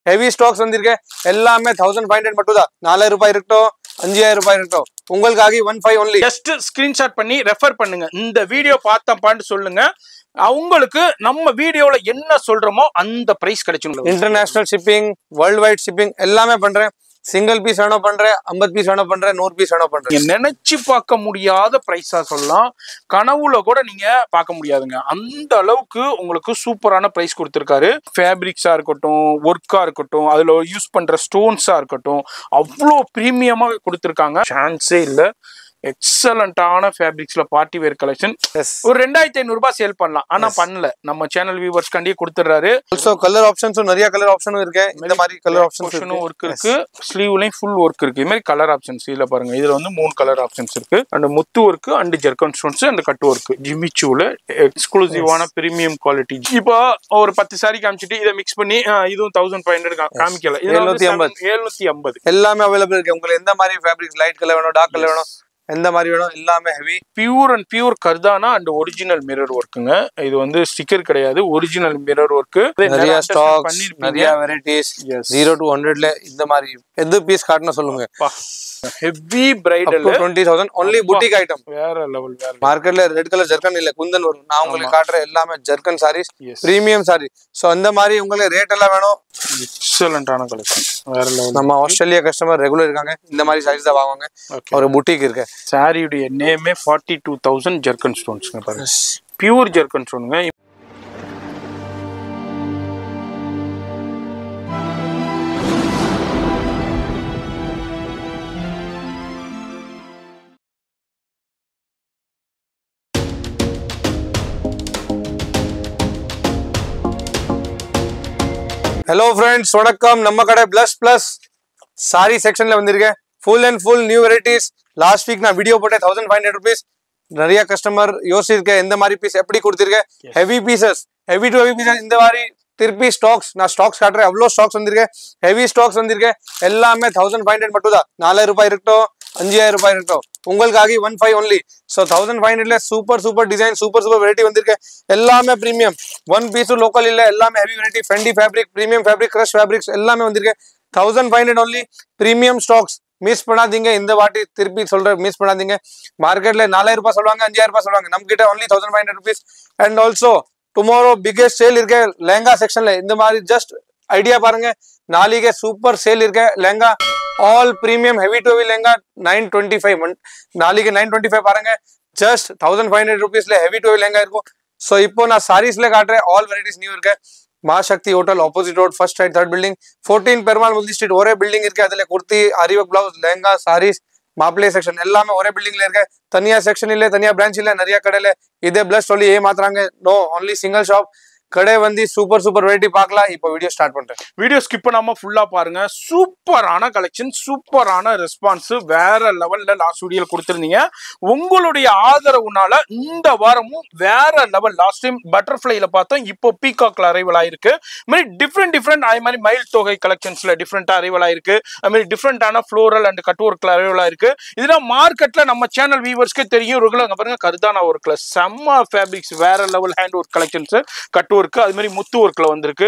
Heavy stocks வந்திருக்கு எல்லாமே 1500 மட்டும் தான் 4000 ரூபாய் இருக்கட்டும் 5000 ரூபாய் இருக்கட்டும் உங்களுக்காக 15 only ஜஸ்ட் ஸ்கிரீன்ஷாட் பண்ணி ரெஃபர் பண்ணுங்க இந்த வீடியோ பார்த்தப்பான்னு சொல்லுங்க உங்களுக்கு நம்ம வீடியோல என்ன சொல்றோமோ அந்த பிரைஸ் கிடைச்சிடும் international shipping world wide shipping எல்லாமே பண்றேன் சிங்கிள் பீஸ் வேணும் பண்றேன் 50 பீஸ் வேணும் பண்றேன் 100 பீஸ் வேணும் பண்றேன் நினைச்சு பார்க்க முடியாத பிரைஸா சொல்லலாம் கனவுல கூட நீங்க பார்க்க முடியாதுங்க அந்த அளவுக்கு உங்களுக்கு சூப்பரான பிரைஸ் கொடுத்திருக்காரு ஃபேப்ரிக்ஸா இருக்கட்டும் ஒர்க்கா இருக்கட்டும் அதுல யூஸ் பண்ற ஸ்டோன்ஸா இருக்கட்டும் அவ்வளோ பிரீமியமா கொடுத்திருக்காங்க சான்ஸே இல்லை எக்ஸலண்டான ஃபேப்ரிக்ஸ்ல பார்ட்டி வேர் கலெக்ஷன் ஒரு 2500 ரூபாய் சேல் பண்ணலாம் ஆனா பண்ணல நம்ம சேனல் வியூவர்ஸ் கண்டியே கொடுத்துறாரு ஆல்சோ கலர் ஆப்ஷன்ஸும் நிறைய கலர் ஆப்ஷனும் இருக்கு இந்த மாதிரி கலர் ஆப்ஷனும் ஒர்க் இருக்கு ஸ்லீவ்லயும் ஃபுல் ஒர்க் இருக்கு இந்த மாதிரி கலர் ஆப்ஷன்ஸ் இதுல பாருங்க இதுல வந்து 3 கலர் ஆப்ஷன்ஸ் இருக்கு அண்ட் முத்து work and zircon stones and cut work ஜிமிச்சூல எக்ஸ்க்ளூசிவான பிரீமியம் குவாலிட்டி இப்போ ஒரு 10 சாரி காமிச்சிட்டு இதை மிக்ஸ் பண்ணி இதுவும் 1500 காமிக்கல 750 எல்லாமே அவைலபிள் இருக்கு உங்களுக்கு எந்த மாதிரி ஃபேப்ரிக்ஸ் லைட் கலர் வேணும் டார்க் கலர் வேணும் எந்த மாதிரி வேணும் எல்லாமே ஹெவி பியூர் அண்ட் பியூர் கர்தானா அண்ட் ஒரிஜினல் மிரர் ஒர்க்குங்க இது வந்து ஸ்டிக்கர் கிடையாது ஒரிஜினல் மிரர் ஒர்க் நிறைய ஸ்டாக்ஸ் நிறைய வெரைட்டிஸ் 0 to 100ல இந்த மாதிரி எது பீஸ் காட்டணும் சொல்லுங்க heavy bridal 20000 only boutique item வேற லெவல் வேற மார்க்கெட்ல ரெட் கலர் ஜர்கன் இல்ல குந்தன் வரும் நான் உங்களுக்கு காட்டுற எல்லாமே zircon saris premium sari so அந்த மாதிரி உங்களுக்கு ரேட் எல்லாம் வேணும் எக்ஸலென்ட்டான கலெக்ஷன் வேற லெவல் நம்ம ஆஸ்திரேலியா கஸ்டமர் ரெகுலர் இருக்காங்க இந்த மாதிரி சாரீஸ் தான் வாங்குவாங்க ஒரு boutique இருக்கு சாரியுடைய நேமே 42000 ஜர்கன் ஸ்டோன்ஸ்ங்க பாருங்க பியூர் ஜர்கன் ஸ்டோன்ங்க ஹலோ ஃப்ரெண்ட்ஸ் வணக்கம் நம்ம கடை ++ சாரி செக்ஷன்ல வந்திருக்கேன் full and full new varieties last week நான் வீடியோ போட்டேன் 1500 rupees நிறைய கஸ்டமர் யோசிச்சிருக்கேன் எந்த மாதிரி பீஸ் எப்படி கொடுத்திருக்கேன் heavy pieces heavy to heavy pieces இந்த மாதிரி திருப்பி ஸ்டாக்ஸ் நான் ஸ்டாக்ஸ் காட்டுறேன் அவ்வளோ ஸ்டாக்ஸ் வந்திருக்கேன் ஹெவி ஸ்டாக்ஸ் வந்திருக்கேன் எல்லாமே 1500 மட்டும் தான் 4000 ரூபாய் இருக்கட்டும் 5000 ரூபாய் இருக்கட்டும் உங்களுக்காக 15 only ஸோ 1500ல சூப்பர் டிசைன் சூப்பர் வெரைட்டி வந்திருக்கேன் எல்லாமே பிரீமியம் ஒன் பீஸும் லோக்கல் இல்லை எல்லாமே heavy variety Fendi fabric premium fabric crush fabrics எல்லாமே வந்திருக்கேன் 1500 only பிரீமியம் ஸ்டாக்ஸ் மிஸ் பண்ணாதீங்க இந்த வாட்டி திருப்பி சொல்றேன் மிஸ் பண்ணாதீங்க மார்க்கெட்ல 4000 ரூபாய் சொல்லுவாங்க 5000 ரூபாய் சொல்லுவாங்க நம்ம கிட்ட only 1500 rupees and also tomorrow biggest sale இருக்கு லெஹங்கா செக்ஷன்ல இந்த மாதிரி ஜஸ்ட் ஐடியா பாருங்க நாளைக்கு சூப்பர் சேல் இருக்கு lehenga all premium heavy to heavy lehenga 925 நாளைக்கு 925 பாருங்க ஜஸ்ட் 1500 rupeesல ஹெவி டு ஹெவி லெஹங்கா இருக்கும் சோ இப்போ நான் சாரீஸ்ல காட்டுறேன் ஆல் வெரைட்டிஸ் நியூ இருக்கு Masakthi hotel opposite road first side third building 14 Perumal முல்தி ஸ்ட்ரீட் ஒரே பில்டிங் இருக்கு அதுல குர்த்தி அரிவக் பிளவுஸ் லெஹங்கா சாரீஸ் மாப்பிளே செக்ஷன் எல்லாமே ஒரே பில்டிங்ல இருக்கு தனியா செக்ஷன் இல்ல தனியா பிரான்ச் இல்ல நிறைய கடையில இதே பிளஸ் சொல்லி ஏமாத்துறாங்க நோ ஒன்லி சிங்கிள் ஷாப் கடை வந்து சூப்பர் வெரைட்டி பார்க்கலாம் இப்போ வீடியோ ஸ்டார்ட் பண்றேன் வீடியோ ஸ்கிப் பண்ணாம ஃபுல்லா பாருங்க சூப்பரான கலெக்ஷன் சூப்பரான ரெஸ்பான்ஸ் வேற லெவல்ல லாஸ்ட் வீடியோல கொடுத்திருந்தீங்க உங்களுடைய ஆதரவுனால இந்த வாரமும் வேற லெவல் லாஸ்ட் டைம் பட்டர்ஃப்ளைல பார்த்தோம் இப்போ பீகாக்ல அரைவல் ஆயிருக்கு மாதிரி டிஃப்ரெண்ட் அதே மாதிரி மயில் தொகை கலெக்ஷன்ஸ்ல டிஃப்ரெண்டா அரைவல் ஆயிருக்கு அது மாதிரி டிஃப்ரெண்டான ஃப்ளோரல் அண்ட் கட் ஒர்க்ல அரைவல் ஆயிருக்கு இதெல்லாம் மார்க்கெட்ல நம்ம சேனல் வியூவர்ஸ்க்கு தெரியும் ரெகுலர் பாருங்க கர்தானா ஒர்க்ல செம்ம ஃபேப்ரிக்ஸ் வேற level hand work collections cut work அது மாதிரி முத்து ஒர்க்ல வந்திருக்கு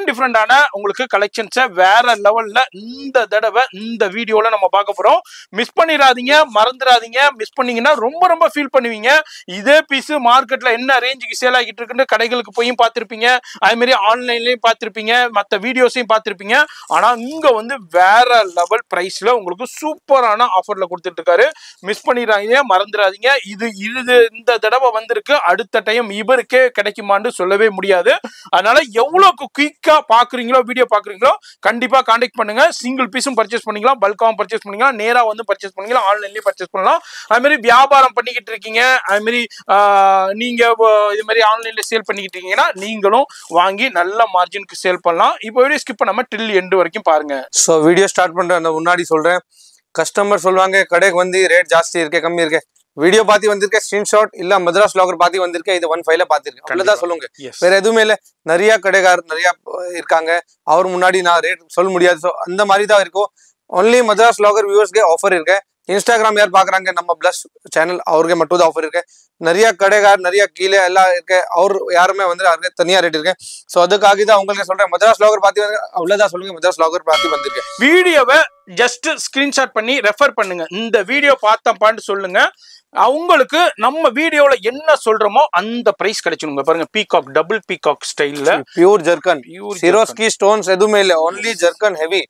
டிஃப்ரெண்டான உங்களுக்கு கலெக்ஷன்ஸை வேற லெவல்ல இந்த தடவை இந்த வீடியோல நம்ம பார்க்க போறோம் மிஸ் பண்ணிடாதீங்க மறந்துடாதீங்க மிஸ் பண்ணீங்கன்னா ரொம்ப ஃபீல் பண்ணுவீங்க இதே பீஸ் மார்க்கெட்ல என்ன ரேஞ்சுக்கு சேல் ஆகிட்டு இருக்குன்னு கடைகளுக்கு போய் பார்த்திருப்பீங்க அதே மாதிரி ஆன்லைன்லயும் பார்த்திருப்பீங்க மற்ற வீடியோஸையும் பார்த்திருப்பீங்க ஆனா இங்க வந்து வேற லெவல் பிரைஸ்ல உங்களுக்கு சூப்பரான ஆஃபர்ல கொடுத்துட்டு இருக்காரு மிஸ் பண்ணிடாதீங்க மறந்துடாதீங்க இது இந்த தடவை வந்திருக்கு அடுத்த டைம் இவருக்கே கிடைக்குமான்னு சொல்லவே முடியாது அதனால எவ்வளவு குயிக்கா பாக்குறீங்களோ வீடியோ பாக்குறீங்களோ கண்டிப்பா கான்டாக்ட் பண்ணுங்க சிங்கிள் பீஸும் பர்ச்சேஸ் பண்ணிக்கலாம் பல்காவும் பர்ச்சேஸ் பண்ணிக்கலாம் நேரா வந்து பர்ச்சேஸ் பண்ணிக்கலாம் ஆன்லைன்லயே பர்ச்சேஸ் பண்ணலாம் அது மாதிரி வியாபாரம் பண்ணிக்கிட்டு இருக்கீங்க அது மாதிரி நீங்க இது மாதிரி ஆன்லைன்ல சேல் பண்ணிக்கிட்டு இருக்கீங்கன்னா நீங்களும் வாங்கி நல்ல மார்ஜினுக்கு சேல் பண்ணலாம் இப்போ வீடியோ ஸ்கிப் பண்ணாம டில் எண்ட் வரைக்கும் பாருங்க சோ வீடியோ ஸ்டார்ட் பண்றேன் முன்னாடி சொல்றேன் கஸ்டமர் சொல்லுவாங்க கடைக்கு வந்து ரேட் ஜாஸ்தி இருக்கு கம்மி இருக்கு வீடியோ பாத்தி வந்திருக்கேன் ஸ்கிரீன்ஷாட் இல்ல மദ്രാஸ் வ்ளாகர் பாத்தி வந்திருக்கேன் இது 15ல பாத்திருக்கேன் அவ்வளவுதான் சொல்லுங்க வேற எதுவுமே இல்ல நிறைய கடைக்காரர் நிறைய இருக்காங்க அவர் முன்னாடி நான் ரேட் சொல்ல முடியாது சோ அந்த மாதிரி தான் இருக்கும் ஒன்லி மദ്രാஸ் வ்ளாகர் வியூவர்ஸ்க்கு ஆஃபர் இருக்கு இன்ஸ்டாகிராம் யார் பாக்குறாங்க நம்ம பிளஸ் சேனல் அவருக்கு மட்டும் தான் ஆஃபர் இருக்கு. நிறைய கடைகார் நிறைய கீழே எல்லாம் இருக்கு. அவர் யாருமே வந்து அவருக்கு தனியா ரேட் இருக்கு. ஸோ அதுக்காக தான் உங்களுக்கு சொல்றேன். மதராஸ் வ்ளாகர் பார்த்து அவ்வளவுதான் சொல்லுங்க. மதராஸ் வ்ளாகர் பார்த்து வந்திருக்கு. வீடியோவை ஜஸ்ட் ஸ்கிரீன்ஷாட் பண்ணி ரெஃபர் பண்ணுங்க. இந்த வீடியோ பார்த்தப்பான்னு சொல்லுங்க. அவங்களுக்கு நம்ம வீடியோல என்ன சொல்றோமோ அந்த பிரைஸ் கிடைச்சிருங்க. பாருங்க பீகாக் டபுள் பீகாக் ஸ்டைல்ல பியூர் ஜர்கன், சிரோஸ்கி ஸ்டோன்ஸ் எதுவுமே இல்லை. Only zircon heavy.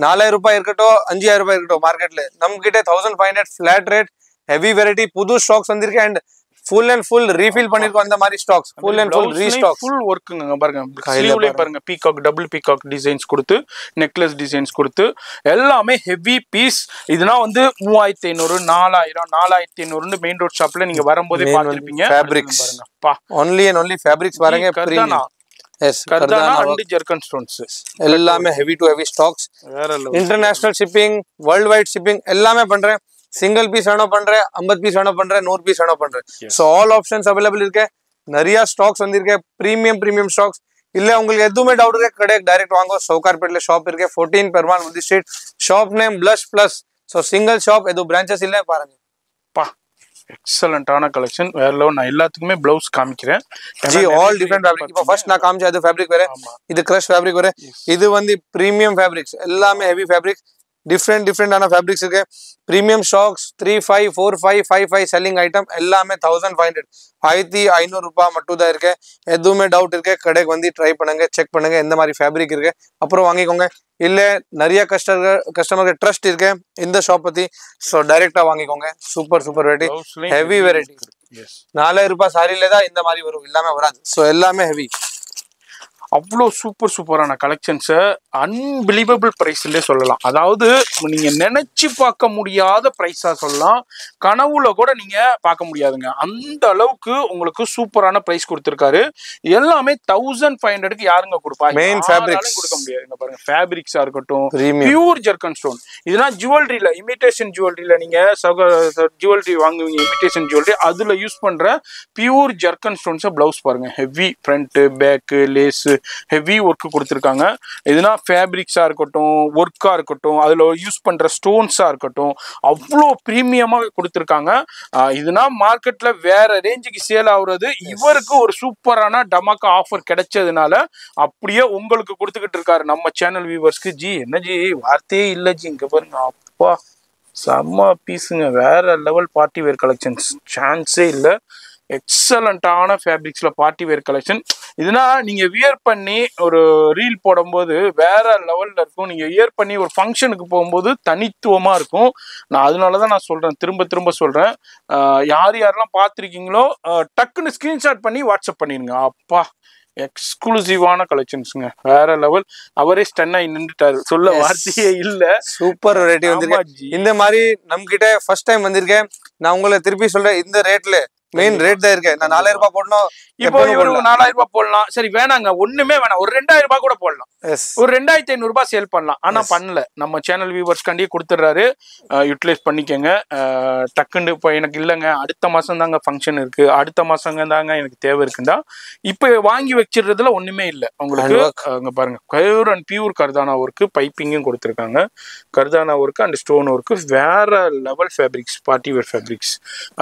4000 ரூபாய் இருக்கட்டும் 5000 ரூபாய் இருக்கட்டும் மார்க்கெட்ல நம்ம கிட்ட 1500 ஃபிளாட் ரேட் ஹெவி வெரைட்டி புது ஸ்டாக்ஸ் வந்திருக்கு. And full and full refill பண்ணிருக்கோம். அந்த மாதிரி stocks full and full restock full வர்க்குங்க. பாருங்க ஸ்லீவ்ல பாருங்க பீகாக் டபுள் பீகாக் டிசைன்ஸ் கொடுத்து நெக்லஸ் டிசைன்ஸ் கொடுத்து எல்லாமே ஹெவி பீஸ். இதுனா வந்து 3500 4500 மெயின் ரோட் ஷாப்ல நீங்க வரும்போதே பார்த்திருப்பீங்க. ஃபேப்ரிக்ஸ் பாருங்க பா ஒன்லி அண்ட் ஒன்லி ஃபேப்ரிக்ஸ் பாருங்க. கர்தானா எஸ் கர்தானா அண்ட் ஜர்கன் ஸ்டோன்ஸ் எல்லாமே heavy to heavy stocks. International shipping world wide shipping எல்லாமே பண்றேன். சிங்கிள் பீஸ் வேணும் பண்றேன், 50 பீஸ் வேணும் பண்றேன், 100 பீஸ் வேணும் பண்றேன். ஸோ ஆல் ஆப்ஷன்ஸ் அவைலபிள் இருக்கு. நிறைய ஸ்டாக்ஸ் வந்திருக்கு. பிரீமியம் ஸ்டாக்ஸ் இல்ல. உங்களுக்கு எதுவுமே டவுட் இருக்கு கடை டைரக்ட் வாங்க. சவுகார்பேட்ல ஷாப் இருக்கு. 14 Perumal Mudali street. Shop name plus plus. So single shop எதுவும் பிரான்ச்சஸ் இல்லை. பாருங்க பா எக்ஸலண்டான கலெக்ஷன் வேற லெவல். நான் எல்லாத்துக்குமே பிளவுஸ் காமிக்கிறேன். G all different fabric. இப்போ ஃபர்ஸ்ட் நான் காமிச்ச அது ஃபேப்ரிக் வேற, இது கிரஷ் ஃபேப்ரிக் வேற, இது வந்து பிரீமியம் ஃபேப்ரிக்ஸ். எல்லாமே ஹெவி ஃபேப்ரிக். டிஃப்ரெண்டான ஃபேப்ரிக்ஸ் இருக்கு. பிரீமியம் ஸ்டாக்ஸ் 35 45 55 செல்லிங் ஐட்டம் எல்லாமே 1500 1500 ரூபாய் மட்டும் தான் இருக்கு. எதுவுமே டவுட் இருக்கு கடைக்கு வந்து ட்ரை பண்ணுங்க, செக் பண்ணுங்க எந்த மாதிரி ஃபேப்ரிக் இருக்கு, அப்புறம் வாங்கிக்கோங்க. இல்ல நிறைய கஸ்டமருக்கு ட்ரஸ்ட் இருக்கு இந்த ஷாப் பத்தி. ஸோ டைரக்டா வாங்கிக்கோங்க. Super variety, heavy variety. 4000 ரூபாய் சாரியில தான் இந்த மாதிரி வரும், இல்லாம வராது. ஸோ எல்லாமே ஹெவி. அவ்வளோ சூப்பரான கலெக்ஷன்ஸை அன்பிலீவபிள் ப்ரைஸ்லேயே சொல்லலாம். அதாவது நீங்கள் நினச்சி பார்க்க முடியாத ப்ரைஸாக சொல்லலாம். கனவுல கூட நீங்கள் பார்க்க முடியாதுங்க. அந்த அளவுக்கு உங்களுக்கு சூப்பரான ப்ரைஸ் கொடுத்துருக்காரு. எல்லாமே 1500க்கு யாருங்க கொடுப்பா? மெயின் ஃபேப்ரிக்ஸ் கொடுக்க முடியாதுங்க. பாருங்க ஃபேப்ரிக்ஸாக இருக்கட்டும், பியூர் ஜர்கன் ஸ்டோன். இதெல்லாம் ஜுவல்லரியில் இமிடேஷன் ஜுவல்லரியில் நீங்கள் ஜுவல்லரி வாங்குவீங்க, இமிடேஷன் ஜுவல்லரி, அதில் யூஸ் பண்ணுற பியூர் ஜர்கன் ஸ்டோன்ஸை ப்ளவுஸ் பாருங்கள். Heavy front back lace heavy work கொடுத்துருக்காங்க. இதுனா ஃபேப்ரிக்ஸா இருக்கட்டும், ஒர்க்கா இருக்கட்டும், அதுல யூஸ் பண்ற ஸ்டோன்ஸா இருக்கட்டும், அவ்வளோ பிரீமியமா கொடுத்துருக்காங்க. இதுனா மார்க்கெட்ல வேற ரேஞ்சுக்கு சேல் ஆகுறது. இவருக்கு ஒரு சூப்பரான டமாக்கா ஆஃபர் கிடைச்சதுனால அப்படியே உங்களுக்கு கொடுத்துக்கிட்டு இருக்காரு நம்ம சேனல் வியூவர்ஸ்க்கு. ஜி என்ன ஜி வார்த்தையே இல்லை ஜி. இங்க பாருங்க அப்பா செம்ம பீஸுங்க. வேற லெவல் பார்ட்டி வேர் கலெக்ஷன்ஸ், சான்ஸே இல்லை. எக்ஸலண்டான ஃபேப்ரிக்ஸ்ல பார்ட்டி வேர் கலெக்ஷன். இதுனா நீங்க வியர் பண்ணி ஒரு ரீல் போடும்போது வேற லெவல்ல இருக்கும். நீங்க வியர் பண்ணி ஒரு ஃபங்க்ஷனுக்கு போகும்போது தனித்துவமா இருக்கும். நான் அதனாலதான் நான் சொல்றேன், திரும்ப சொல்றேன். யாரெல்லாம் பார்த்துருக்கீங்களோ டக்குன்னு ஸ்கிரீன்ஷாட் பண்ணி வாட்ஸ்அப் பண்ணிருங்க. அப்பா எக்ஸ்க்ளூசிவான கலெக்ஷன்ஸ்ங்க, வேற லெவல். அவரே ஸ்டன் ஆகி நின்றுட்டாரு, சொல்ல வார்த்தையே இல்ல. சூப்பர் வெரைட்டி வந்திருக்கு. இந்த மாதிரி நம்ம கிட்ட ஃபர்ஸ்ட் டைம் வந்திருக்கேன். நான் உங்களை திருப்பி சொல்றேன், இந்த ரேட்ல மெயின் ரேட் தான் இருக்கு. நான் 4000 ரூபாய் போடணும். இப்போ இவரு 4000 ரூபாய் போடலாம். சரி வேணாங்க, ஒண்ணுமே வேணாம். ஒரு 2000 ரூபாய் கூட போடலாம். ஒரு 2500 ரூபாய் சேல் பண்ணலாம். ஆனா பண்ணல. நம்ம சேனல் வியூவர்ஸ் கண்டியே கொடுத்துறாரு. யூட்டிலைஸ் பண்ணிக்கங்க. டக்குன்னு இப்போ எனக்கு இல்லைங்க, அடுத்த மாசம் தாங்க ஃபங்க்ஷன் இருக்கு, அடுத்த மாசங்க தாங்க எனக்கு தேவை இருக்குண்டா இப்ப வாங்கி வச்சிடுறதுல ஒண்ணுமே இல்லை உங்களுக்கு. அங்க பாருங்க கயூர் அண்ட் பியூர் கர்தானா ஒர்க்கு, பைப்பிங்கும் கொடுத்துருக்காங்க. கர்தானா ஒர்க்கு அண்ட் ஸ்டோன் ஒர்க்கு, வேற level fabrics, party wear fabrics.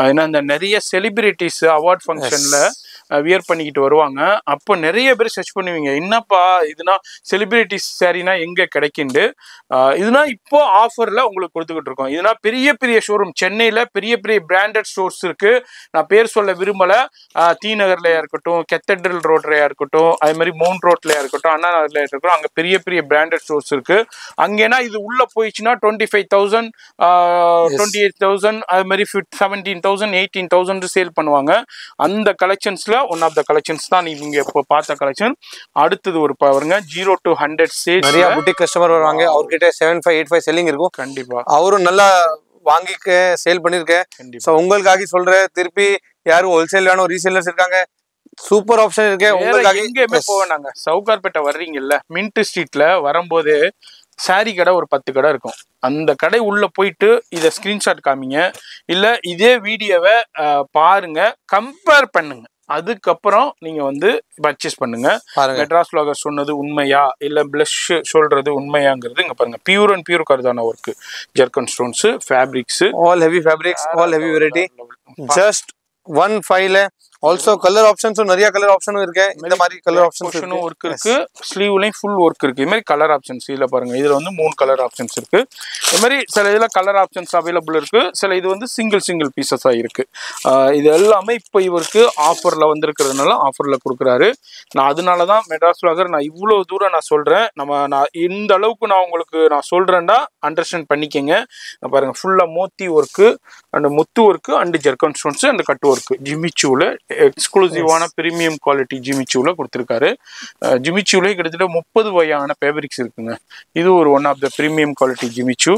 ஏன்னா இந்த நிறைய செலிபிரிட்டிஸ் அவார்ட் ஃபங்க்ஷன்ல வியர் பண்ணிக்கிட்டு வருவாங்க. அப்போ நிறைய பேர் சர்ச் பண்ணுவீங்க, என்னப்பா இதுனா செலிபிரிட்டிஸ் சாரினா எங்க கிடைக்குண்டு. இதுனா இப்போ ஆஃபர்ல உங்களுக்கு கொடுத்துக்கிட்டு இருக்கோம். இதுனா பெரிய ஷோரூம் சென்னையில பெரிய பிராண்டட் ஸ்டோர்ஸ் இருக்கு. நான் பேர் சொல்ல விரும்பல. டி நகர்லயா இருக்கட்டும், கெத்தட்ரல் ரோட்லயா இருக்கட்டும், அதே மாதிரி மவுண்ட் ரோட்லயா இருக்கட்டும், அண்ணா நகர்ல இருக்கட்டும், அங்க பெரிய பிராண்டட் ஸ்டோர்ஸ் இருக்கு. அங்கேனா இது உள்ள போயிடுச்சுன்னா 25,000 28,000 அது மாதிரி 17,000 18,000 சேல் பண்ணுவாங்க. அந்த கலெக்ஷன்ஸ்ல ஒன் ஆஃப் த கலெக்ஷன்ஸ் தான் நீங்க இப்போ பார்த்த கலெக்ஷன். அடுத்தது ஒரு பாருங்க 0 to 100 சேல். நிறைய புட்டிக் கஸ்டமர் வருவாங்க. அவர்கிட்ட 75 85 செல்லிங் இருக்கும். கண்டிப்பா அவரும் நல்லா வாங்கிக்க சேல் பண்ணிருக்கேன். சோ உங்களுக்காக சொல்றேன், திருப்பி யாரும் ஹோல்சேல் வேணும், ரீசேலர்ஸ் இருக்காங்க, சூப்பர் ஆப்ஷன் இருக்கு உங்களுக்காக. எங்கேயுமே போவேனாங்க. சவுகார்பேட்டை வர்றீங்கல்ல, மின்ட் ஸ்ட்ரீட்ல வரும்போது சாரி கடை ஒரு 10 கடை இருக்கும். அந்த கடை உள்ள போயிட்டு இதை ஸ்கிரீன்ஷாட் காமிங்க, இல்ல இதே வீடியோவை பாருங்க, கம்பேர் பண்ணுங்க. அதுக்கப்புறம் நீங்க வந்து பர்ச்சேஸ் பண்ணுங்க. மெட்ராஸ் vloggers சொன்னது உண்மையா இல்ல பிளஷ் சொல்றது உண்மையாங்கிறது இங்க பாருங்க. பியூர் அண்ட் பியூர் கர்தானா work, zircon stones, fabrics, all heavy fabrics, all heavy variety. Just one file है. Also color options நிறைய கலர் ஆப்ஷனும் இருக்கு. இந்த மாதிரி கலர் ஆப்ஷன்ஸ் இருக்கு. ஸ்லீவ்லயும் ஃபுல் ஒர்க் இருக்கு. இந்த மாதிரி கலர் ஆப்ஷன்ஸ் இதுல பாருங்க. இதுல வந்து 3 கலர் ஆப்ஷன்ஸ் இருக்கு. இந்த மாதிரி சில இதுல கலர் ஆப்ஷன்ஸ் அவைலபிள் இருக்கு. சில இது வந்து சிங்கிள் பீசஸா இருக்கு. இது எல்லாமே இப்போ இவருக்கு ஆஃபர்ல வந்திருக்கிறதுனால ஆஃபர்ல கொடுக்குறாரு. நான் அதனாலதான் மெட்ராஸ் vlogger நான் இவ்வளவு தூரம் நான் சொல்றேன். நான் இந்த அளவுக்கு நான் உங்களுக்கு நான் சொல்றேன்டா அண்டர்ஸ்டாண்ட் பண்ணிக்கங்க. பாருங்க ஃபுல்லா மோத்தி ஒர்க் அண்ட் முத்து work and zircon stones and cut work, ஜிமிச்சூல எக்ஸ்க்ளூசிவான பிரீமியம் குவாலிட்டி ஜிமிச்சூல கொடுத்துருக்காரு. ஜிமிச்சூல கிட்டத்தட்ட 30 வகையான ஃபேப்ரிக்ஸ் இருக்குங்க. இது ஒரு one of the premium quality Jimmy Choo.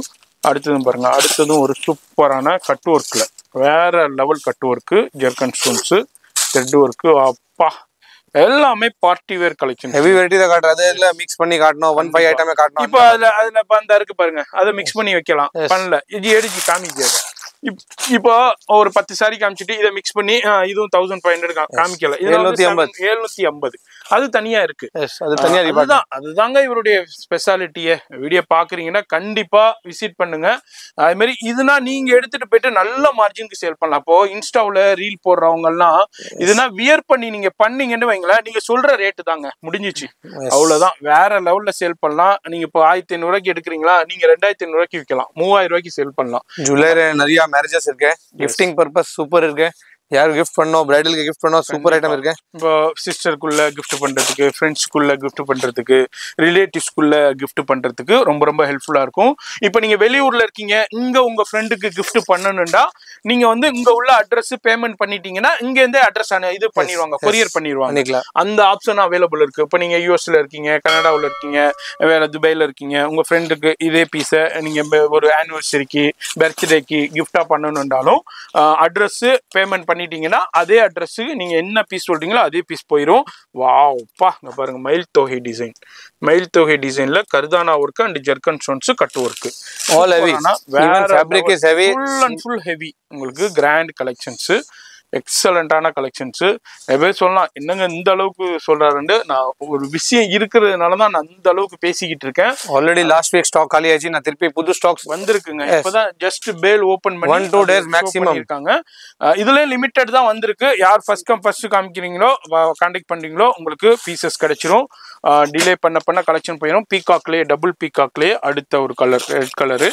அடுத்ததும் பாருங்க, அடுத்ததும் ஒரு சூப்பரான கட் ஒர்க்ல வேற level cut work, zircon stones, thread work. அப்பா எல்லாமே party wear collection. Heavy variety தான் காட்டுறது. இல்ல மிக்ஸ் பண்ணி காட்டணும். 1 5 ஐட்டமே காட்டணும். இப்போ அதுல அந்த இருக்கு பாருங்க, அதை மிக்ஸ் பண்ணி வைக்கலாம். பண்ணல இது எடுத்து காமிக்காது. இப்போ ஒரு 10 சாரி காமிச்சிட்டு இதை மிக்ஸ் பண்ணி இதுவும் 1500 காமிக்கல. 750 அது தனியா இருக்கு. அதுதாங்க இவருடைய ஸ்பெஷாலிட்டியே. வீடியோ பாக்குறீங்கன்னா கண்டிப்பா விசிட் பண்ணுங்க. அது மாதிரி இதுனா நீங்க எடுத்துட்டு போயிட்டு நல்ல மார்ஜினுக்கு சேல் பண்ணலாம். அப்போ இன்ஸ்டாவில் ரீல் போடுறவங்க எல்லாம் இதுனா வியர் பண்ணி நீங்க பண்ணீங்கன்னு வைங்களேன், நீங்க சொல்ற ரேட்டு தாங்க முடிஞ்சிச்சு. அவ்வளவுதான், வேற லெவல்ல சேல் பண்ணலாம். நீங்க இப்போ 1500 ரூபாய்க்கு எடுக்கிறீங்களா, நீங்க 2500 ரூபாய்க்கு விற்கலாம், 3000 ரூபாய்க்கு சேல் பண்ணலாம். ஜுவல்லரி நிறைய மேரேஜஸ் இருக்கு, கிஃப்டிங் பர்பஸ் சூப்பர் இருக்கு. யார் கிஃப்ட் பண்ணோம், பிரைடலுக்கு கிஃப்ட் பண்ணோம், சூப்பர் ஐட்டம் இருக்கு. இப்போ சிஸ்டருக்குள்ள கிஃப்ட் பண்றதுக்கு, ஃப்ரெண்ட்ஸ்க்குள்ள கிஃப்ட் பண்றதுக்கு, ரிலேட்டிவ்ஸ்க்குள்ள கிஃப்ட் பண்றதுக்கு ரொம்ப ரொம்ப ஹெல்ப்ஃபுல்லா இருக்கும். இப்போ நீங்க வெளியூர்ல இருக்கீங்க, இங்க உங்க ஃப்ரெண்டுக்கு கிஃப்ட் பண்ணணும்டா நீங்க வந்து இங்க உள்ள அட்ரஸ் பேமெண்ட் பண்ணிட்டீங்கன்னா இங்க இருந்தே அட்ரஸ் இது பண்ணிடுவாங்க, கொரியர் பண்ணிடுவாங்க. அந்த ஆப்ஷன் அவைலபிள் இருக்கு. இப்போ நீங்க யூஎஸ்ல இருக்கீங்க, கனடாவில் இருக்கீங்க, வேற துபாயில இருக்கீங்க, உங்க ஃப்ரெண்டுக்கு இதே பீஸை நீங்க ஒரு ஆனிவர்சரிக்கு, பர்த்டேக்கு கிஃப்டா பண்ணணும்னாலும் அட்ரஸ் பேமெண்ட் பண்ணிட்டீங்கன்னா அதே அட்ரஸுக்கு நீங்க என்ன பீஸ் சொல்றீங்களோ அதே பீஸ் போயிடும். வாவ்ப்பா, இங்க பாருங்க மயில் தொகை டிசைன், மயில் தொகை டிசைன்ல கர்தானா work and zircon stones cut work. All heavy, even fabric is heavy, full and full heavy. உங்களுக்கு கிராண்ட் கலெக்ஷன்ஸ், எக்ஸலண்டான கலெக்ஷன்ஸ். நிறைய பேர் சொல்லலாம் என்னங்க இந்த அளவுக்கு சொல்றாருன்னு. நான் ஒரு விஷயம் இருக்கிறதுனாலதான் நான் இந்த அளவுக்கு பேசிக்கிட்டு இருக்கேன். ஆல்ரெடி லாஸ்ட் வீக் ஸ்டாக் காலி ஆயிடுச்சு. நான் திருப்பி புது ஸ்டாக்ஸ் வந்திருக்குங்க. இப்பதான் ஜஸ்ட் பேல் ஓபன் பண்ணி 1-2 days மேக்ஸிமம் இருக்காங்க. இதுல லிமிட்டட் தான் வந்திருக்கு. யார் ஃபர்ஸ்ட் கம் ஃபர்ஸ்ட் காமிக்கிறீங்களோ, கான்டாக்ட் பண்றீங்களோ உங்களுக்கு பீசஸ் கிடைச்சிரும். டிலே பண்ண கலெக்ஷன் போயிடும். பீகாக்லயே, டபுள் பீகாக்லயே அடுத்த ஒரு கலர், ரெட் கலரு.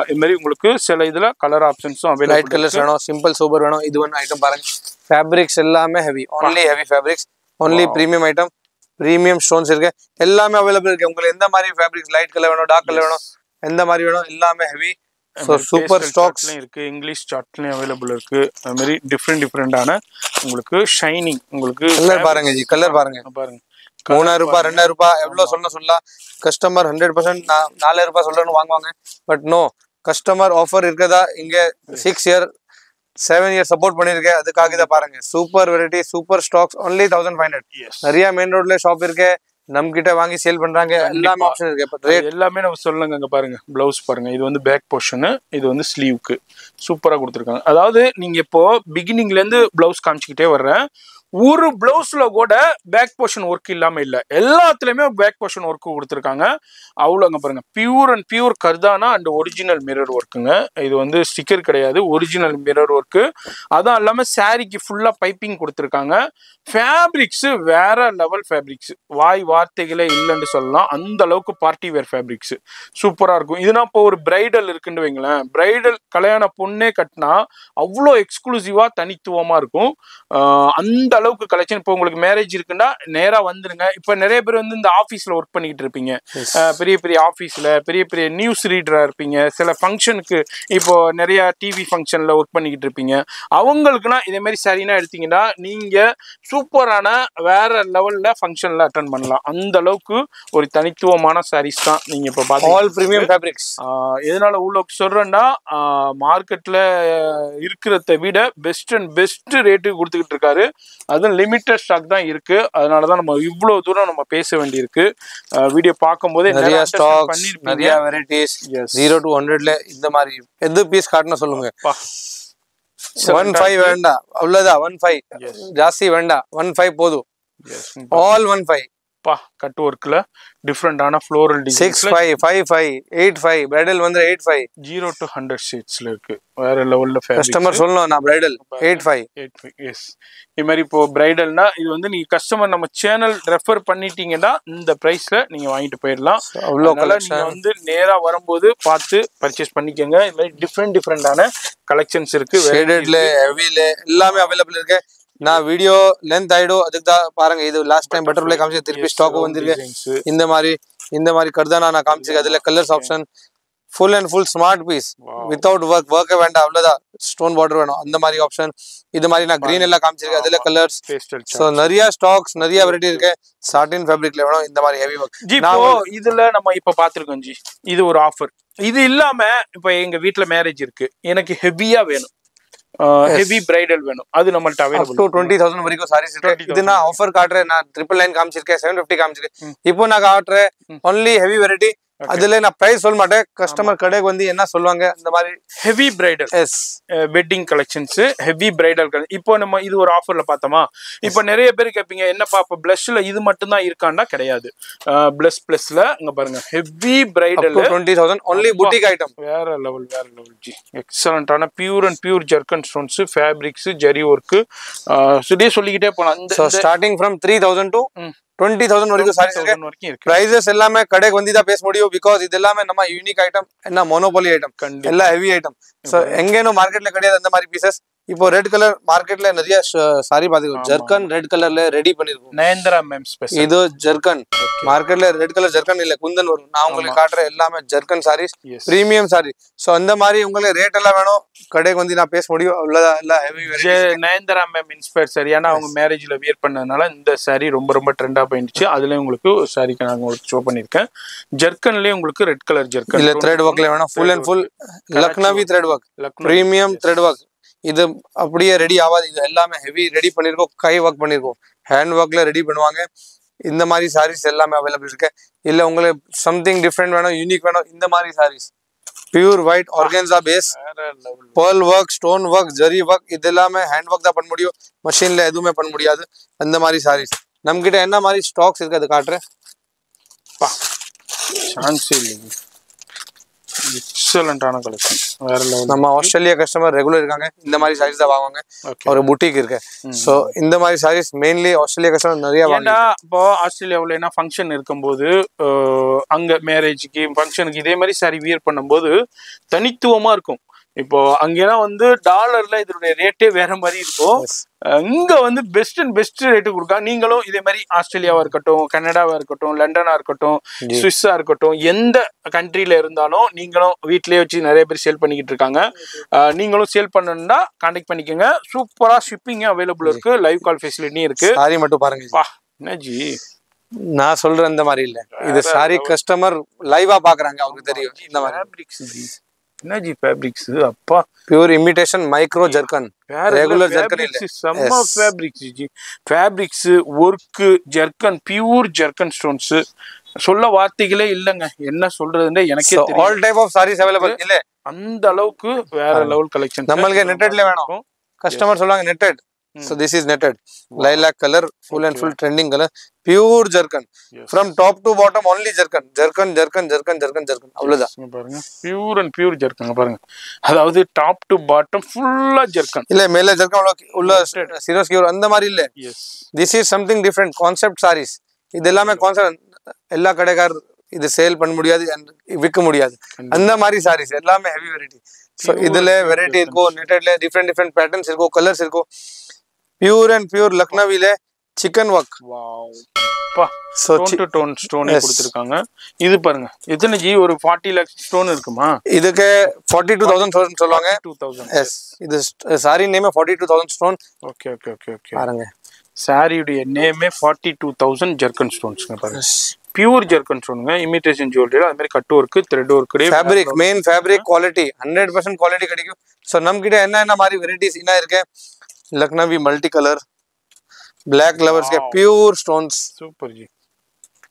இது மாதிரி உங்களுக்கு சில இதுல கலர் ஆப்ஷன்ஸும் அவைலபிள். லைட் கலர்ஸ் வேணும், சிம்பிள் சூப்பர் வேணும். இது ஒன்று ஐட்டம் பாருங்க. ஃபேப்ரிக்ஸ் எல்லாமே heavy, only heavy fabrics, only premium item, premium stones இருக்கு, எல்லாமே அவைலபிள் இருக்கு. உங்களுக்கு எந்த மாதிரி ஃபேப்ரிக்ஸ், லைட் கலர் வேணும், டார்க் கலர் வேணும், எந்த மாதிரி வேணும், எல்லாமே ஹெவி. ஸோ சூப்பர் ஸ்டாக்ஸ்லயும் இருக்கு, இங்கிலீஷ் சார்ட்லயும் அவைலபிள் இருக்கு. அது மாதிரி டிஃப்ரெண்டான உங்களுக்கு ஷைனிங், உங்களுக்கு கலர் பாருங்க ஜி, கலர் பாருங்க. பாருங்க 3000 ரூபாய் 2000 ரூபாய் எவ்வளவு சொல்லலாம். கஸ்டமர் 100% 4000 ரூபாய் சொல்றேன்னு வாங்குவாங்க. பட் நோ, கஸ்டமர் ஆஃபர் இருக்கதா இங்க 6 இயர் 7 இயர் சப்போர்ட் பண்ணிருக்கேன். அதுக்காக இதை பாருங்க. Super variety, super stocks, only 1500. நிறைய மெயின் ரோட்ல ஷாப் இருக்கு, நம்ம கிட்ட வாங்கி சேல் பண்றாங்க. எல்லாமே ஆப்ஷன் இருக்கு. எல்லாமே நம்ம சொல்லுங்க. அங்க பாருங்க பிளவுஸ் பாருங்க. இது வந்து பேக் போர்ஷன், இது வந்து ஸ்லீவ்க்கு சூப்பரா கொடுத்துருக்காங்க. அதாவது நீங்க இப்போ பிகினிங்ல இருந்து பிளவுஸ் காமிச்சுக்கிட்டே வர்றேன். ஒரு பிளவுஸ்ல கூட பேக் போர்ஷன் ஒர்க் இல்லாம இல்ல, எல்லாத்துலயுமே பேக் போர்ஷன் ஒர்க் கொடுத்துருக்காங்க. அவ்வளோங்க பாருங்க. பியூர் அண்ட் பியூர் கர்தானா அண்ட் ஒரிஜினல் மிரர் ஒர்க்குங்க. இது வந்து ஸ்டிக்கர் கிடையாது, ஒரிஜினல் மிரர் ஒர்க்கு. அதான் இல்லாம சாரிக்கு ஃபுல்லா பைப்பிங் கொடுத்துருக்காங்க. ஃபேப்ரிக்ஸ் வேற லெவல் ஃபேப்ரிக்ஸ், வார்த்தைகளே இல்லைன்னு சொல்லலாம். அந்த அளவுக்கு பார்ட்டி வேர் ஃபேப்ரிக்ஸ் சூப்பரா இருக்கும். இதுனா இப்போ ஒரு பிரைடல் இருக்குன்னு வைங்களேன், பிரைடல் கல்யாண பொண்ணே கட்டினா அவ்வளோ எக்ஸ்க்ளூசிவா தனித்துவமா இருக்கும். அந்த அளவுக்கு கலெக்ஷன். இப்போ உங்களுக்கு மேரேஜ் இருக்குன்னா நேரா வந்துருங்க. இப்ப நிறைய பேர் வந்து இந்த ஆபீஸ்ல ஒர்க் பண்ணிட்டு இருப்பீங்க, பெரிய பெரிய ஆபீஸ்ல பெரிய பெரிய நியூஸ் ரீடரா இருப்பீங்க, சில ஃபங்க்ஷனுக்கு இப்போ நிறைய டிவி ஃபங்க்ஷன்ல ஒர்க் பண்ணிக்கிட்டு இருப்பீங்க. அவங்களுக்குன்னா இதே மாதிரி சாரீனா எடுத்தீங்கன்னா நீங்க சூப்பரான வேற லெவல்ல ஃபங்க்ஷன்ல அட்டன் பண்ணலாம். அந்த அளவுக்கு ஒரு தனித்துவமான சாரீஸ் தான் நீங்க இப்ப பாத்தீங்க. All premium fabrics. எதனால உள்ள சொல்றேன்னா மார்க்கெட்ல இருக்கிறத விட பெஸ்ட் அண்ட் பெஸ்ட் ரேட்டுக்கு கொடுத்துக்கிட்டு இருக்காரு. அதுவும் லிமிட்டட் ஸ்டாக் தான் இருக்கு. அதனாலதான் நம்ம இவ்வளவு தூரம் நம்ம பேச வேண்டியிருக்கு. வீடியோ பார்க்கும் போதே நிறைய ஸ்டாக்ஸ், நிறைய வெரைட்டிஸ் 0 to 100ல இந்த மாதிரி எந்த பீஸ் காட்டணும் சொல்லுங்க. 1.5 வேண்டாம் அவ்வளவுதான் 1.5 ஜாஸ்தி வேண்டாம் 1.5 போதும் all 1.5 பா கட் ஒர்க்ல டிஃபரெண்டான ஃப்ளோரல் டிசைன் 6.5 5.5 8.5 பிரைடல் வந்து 8.5 0 to 100 ஷேட்ஸ்ல இருக்கு வேற லெவல்ல ஃபேப்ரிக் கஸ்டமர் சொல்லணும் நான் பிரைடல் 8.5 எஸ் இது மாதிரி இப்போ பிரைடல்னா இது வந்து நீங்க கஸ்டமர் நம்ம சேனல் ரெஃபர் பண்ணிட்டீங்கன்னா இந்த பிரைஸ்ல நீங்க வாங்கிட்டு போயிடலாம் அவ்வளோ அதனால நீங்க வந்து நேரா வரும்போது பார்த்து பர்ச்சேஸ் பண்ணிக்கோங்க இது மாதிரி டிஃபரெண்டான கலெக்ஷன்ஸ் இருக்கு ஷேடட்ல ஹெவில எல்லாமே அவைலபிள் இருக்கு நான் வீடியோ லென்த் ஆயிடும் அதுக்கு தான் பாருங்க இது லாஸ்ட் டைம் பட்டர்ஃப்ளை காமிச்சு திருப்பி ஸ்டாக் வந்திருக்கு இந்த மாதிரி கர்தானா நான் காமிச்சிருக்கேன் அதுல colours option full and full smart piece without ஒர்க்கே வேண்டாம் அவ்வளவுதான் ஸ்டோன் பார்டர் வேணும் அந்த மாதிரி ஆப்ஷன் இது மாதிரி நான் கிரீன் எல்லாம் காமிச்சிருக்கேன் அதுல கலர்ஸ் ஸோ நிறைய ஸ்டாக்ஸ் நிறைய வெரைட்டி இருக்கு சாட்டின் ஃபேப்ரிக்ல வேணும் இந்த மாதிரி ஹெவி ஒர்க் ஜி இப்போ இதுல நம்ம இப்ப பாத்துருக்கோம் ஜி இது ஒரு ஆஃபர் இது இல்லாம இப்ப எங்க வீட்டுல மேரேஜ் இருக்கு எனக்கு ஹெவியா வேணும் ஹெவி பிரைடல் வேணும் அது நம்மள்ட்ட அவைலபிள் to 20,000 வரைக்கும் சாரீஸ் இருக்கு இது நான் ஆஃபர் காட்டுறேன் நான் 999 காமிச்சிருக்கேன் 750 காமிச்சிருக்கேன் இப்போ நான் காட்டுறேன் ஒன்லி ஹெவி வெரைட்டி அதுல நான் பிரைஸ் சொல்ல மாட்டேன் கஸ்டமர் கடைக்கு வந்து என்ன சொல்லுவாங்க அந்த மாதிரி heavy bridal yes wedding collections heavy bridal இப்போ நம்ம இது ஒரு ஆஃபர்ல பார்த்தோமா இப்போ நிறைய பேர் கேட்பீங்க என்னப்பா இப்போ பிளஷ்ல இது மட்டும் தான் இருக்காண்டா கிடையாது பிளஸ்ல இங்க பாருங்க heavy bridal 20,000 only boutique item வேற லெவல் ஜி எக்ஸலண்டான pure and pure zircon stones fabrics zari work சுடியே சொல்லிக்கிட்டே போலாம் ஸ்டார்டிங் ஃப்ரம் 3,000 to 20,000 வரைக்கும் சாரீஸ் இருக்கு பிரைசஸ் எல்லாமே கடைக்கு வந்து தான் பேச முடியும் பிகாஸ் இது எல்லாமே நம்ம யூனிக் ஐட்டம் என்ன மோனோபோலி ஐட்டம் எல்லாம் ஹெவி ஐட்டம் சோ எங்கேனும் மார்க்கெட்ல கிடையாது அந்த மாதிரி பீசஸ் இப்போ ரெட் கலர் மார்க்கெட்ல நிறைய சாரி பாத்துக்கோ ஜர்க்கன் ரெட் கலர்ல ரெடி பண்ணிருக்கோம் நயன்தாரா மேம் ஸ்பெஷல் இது ஜர்க்கன் மார்க்கெட்ல ரெட் கலர் ஜர்க்கன் இல்ல குந்தன் வரும் நான் உங்களுக்கு காட்டுறேன் எல்லாமே ஜர்க்கன் சாரீஸ் பிரீமியம் சாரி சோ அந்த மாதிரி உங்களுக்கு ரேட் எல்லாம் வேணும் கடைக்கு வந்து நான் பேச முடியும் அவ்வளவுதான் எல்லாம் heavy Nayanthara ma'am inspire sorry ஏன்னா அவங்க மேரேஜ்ல வியர் பண்ணதுனால இந்த சாரி ரொம்ப ட்ரெண்டா போயிடுச்சு அதுல உங்களுக்கு சாரிக்கு நான் உங்களுக்கு ஷோ பண்ணிருக்கேன் ஜர்க்கன்லயே உங்களுக்கு ரெட் கலர் ஜர்க்கன் இல்ல த்ரெட் ஒர்க்ல வேணும் full and full Lucknowi thread work premium thread work இது அப்படியே ரெடி ஆகாது இது எல்லாமே ஹெவி ரெடி பண்ணிருக்கோம் கை ஒர்க் பண்ணிருக்கோம் ஹேண்ட் ஒர்க்ல ரெடி பண்ணுவாங்க இந்த மாதிரி சாரீஸ் எல்லாமே அவைலபிள் இருக்கு இல்ல உங்களுக்கு சம்திங் டிஃப்ரெண்ட் வேணும் யூனிக் வேணும் இந்த மாதிரி saris pure white organza base pearl work stone work zari work இது எல்லாமே ஹேண்ட் ஒர்க் தான் பண்ண முடியும் மஷின்ல எதுவுமே பண்ண முடியாது அந்த மாதிரி சாரீஸ் நம்ம கிட்ட என்ன மாதிரி ஸ்டாக்ஸ் இருக்கு அது காட்டுறேன் எக்ஸலண்டான கலெக்ஷன் வேற லெவல் நம்ம ஆஸ்திரேலியா கஸ்டமர் ரெகுலர் இருக்காங்க இந்த மாதிரி சாரீஸ் தான் வாங்குவாங்க ஒரு புட்டிக் இருக்கு சோ இந்த மாதிரி சாரீஸ் மெயின்லி ஆஸ்திரேலியா கஸ்டமர் நிறைய வாங்குவாங்க இப்போ ஆஸ்திரேலியாவுல என்ன ஃபங்க்ஷன் இருக்கும்போது அங்க மேரேஜுக்கு ஃபங்க்ஷனுக்கு இதே மாதிரி சாரி வியர் பண்ணும்போது தனித்துவமா இருக்கும் இப்போ அங்கெல்லாம் வந்து டாலர்ல இதனுடைய ரேட்டே வேற மாதிரி இருக்கும் இங்க வந்து பெஸ்ட் அண்ட் பெஸ்ட் ரேட்டு கொடுக்கா நீங்களும் இதே மாதிரி ஆஸ்திரேலியாவா இருக்கட்டும் கனடாவா இருக்கட்டும் லண்டனா இருக்கட்டும் சுவிஸா இருக்கட்டும் எந்த கண்ட்ரில இருந்தாலும் நீங்களும் வீட்லயே வச்சு நிறைய பேர் சேல் பண்ணிக்கிட்டு இருக்காங்க நீங்களும் சேல் பண்ணணும்னா கான்டாக்ட் பண்ணிக்கோங்க சூப்பரா ஷிப்பிங் அவைலபிள் இருக்கு லைவ் கால் ஃபெசிலிட்டியும் இருக்கு சாரி மட்டும் பாருங்க என்னஜி நான் சொல்றேன் இந்த மாதிரி இல்ல இது சாரி கஸ்டமர் லைவா பாக்குறாங்க அவங்களுக்கு தெரியும் இந்த மாதிரி என்னஜி ஃபேப்ரிக்ஸ் அப்பா pure imitation micro zircon regular zircon இல்ல செம்ம ஃபேப்ரிக்ஸ் ஜி fabrics work zircon pure zircon stones சொல்ல வார்த்தைகளே இல்லங்க என்ன சொல்றதுன்னு எனக்கே தெரியும் all type of saris available இல்ல அந்த அளவுக்கு வேற லெவல் கலெக்ஷன் நம்மளுக்கு நெட்டட்ல வேணும் கஸ்டமர் சொல்வாங்க netted so this is netted lilac color full and full trending color pure jerkin from top to bottom only jerkin அவ்வளவுதான் பாருங்க pure and pure jerkin பாருங்க அதாவது டாப் டு பாட்டம் ஃபுல்லா jerkin இல்ல மேல jerkin உள்ள சிரோஸ்கி அந்த மாதிரி இல்ல this is something different concept sarees இது எல்லாமே கான்செப்ட் எல்லா கடைக்கார் இது சேல் பண்ண முடியாது விற்க முடியாது அந்த மாதிரி சாரீஸ் எல்லாமே ஹெவி வெரைட்டி சோ இதுல வெரைட்டி இருக்கும் நெட்டட்ல டிஃபரெண்ட் பேட்டர்ன்ஸ் இருக்கும் கலர்ஸ் இருக்கும் பியூர் அண்ட் பியூர் லக்னவில சிக்கன் ஒர்க் வாவ் பா டோன் டு டோன் ஸ்டோனே கொடுத்திருக்காங்க இது பாருங்க எத்தனை ஜி ஒரு 40 लाख ஸ்டோன் இருக்குமா இதுக்கு 42000 சொல்லுவாங்க 2000 எஸ் இது sari name 42000 stone okay okay okay okay பாருங்க சாரியுடைய நேமே 42000 ஜர்க்கன் ஸ்டோன்ஸ்ங்க பாருங்க பியூர் ஜர்க்கன் ஸ்டோனுங்க இமிடேஷன் ஜுவல்லரி அது மாதிரி cut work thread work fabric main fabric quality 100% quality கிடைக்கும் சோ நம்ம கிட்ட என்ன மாதிரி வெரைட்டிஸ் என்ன இருக்கு Lucknowi multi colour black lovers के pure stones super ji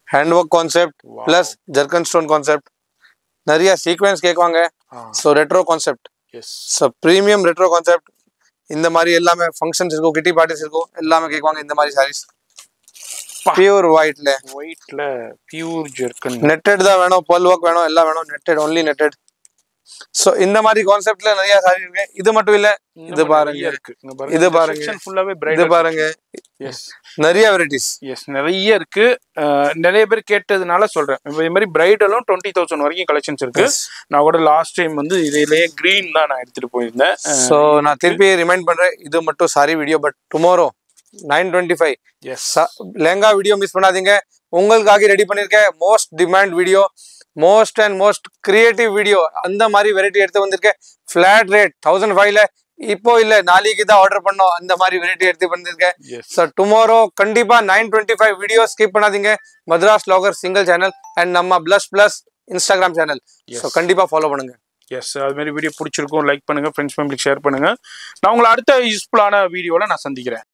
handwork concept plus zircon stone concept नरिया सीक्वेंस केकुवांगे so retro concept yes so premium retro concept இந்த மாதிரி எல்லாமே ஃபங்க்ஷன்ஸ் இருக்கும், கிட்டி பார்ட்டிஸ் இருக்கும், எல்லாமே கேட்குவாங்க இந்த மாதிரி சாரீஸ். பியூர் ஒயிட்ல பியூர் ஜெர்கன் நெட்டட் தான் வேணும், பர்ல் ஒர்க் வேணும், எல்லாம் வேணும். Netted, only netted. சோ இந்த மாதிரி கான்செப்ட்ல நிறைய சாரி இருக்கு. இது மட்டும் இல்ல, இது பாருங்க, இது பாருங்க, இது பாருங்க, நிறைய வெரைட்டிஸ். எஸ், நிறைய இருக்கு. நிறைய பேர் கேட்டதுனால சொல்றேன். இதே மாதிரி பிரைடலும் 20,000 வரைக்கும் கலெக்ஷன்ஸ் இருக்கு. நான் கூட லாஸ்ட் டைம் வந்து இதுலயே கிரீன் தான் நான் எடுத்துட்டு போயிருந்தேன். சோ நான் திருப்பி ரிமைண்ட் பண்றேன், இது மட்டும் sorry video, but tomorrow 9:25 lehenga video miss பண்ணாதீங்க. உங்களுக்காக ரெடி பண்ணிருக்கேன் most demand video, most and most creative video. அந்த மாதிரி வெரைட்டி எடுத்து வந்திருக்கேன். ஃபிளாட் ரேட் 1005ல, இப்போ இல்ல நாளைக்கு தான் ஆர்டர் பண்ணோம். அந்த மாதிரி வெரைட்டி எடுத்து வந்திருக்கேன். ஸோ டுமாரோ கண்டிப்பா 9:25 வீடியோ ஸ்கிப் பண்ணாதீங்க. மദ്രാസ് வ்ளாகர் சிங்கிள் சேனல் அண்ட் நம்ம ++ இன்ஸ்டாகிராம் சேனல். ஸோ கண்டிப்பா ஃபாலோ பண்ணுங்க. எஸ், அது மாதிரி வீடியோ பிடிச்சிருக்கும் லைக் பண்ணுங்க, ஃப்ரெண்ட்ஸ் ஃபேமிலிக்கு ஷேர் பண்ணுங்க. நான் உங்களை அடுத்த யூஸ்ஃபுல்லான வீடியோல நான் சந்திக்கிறேன்.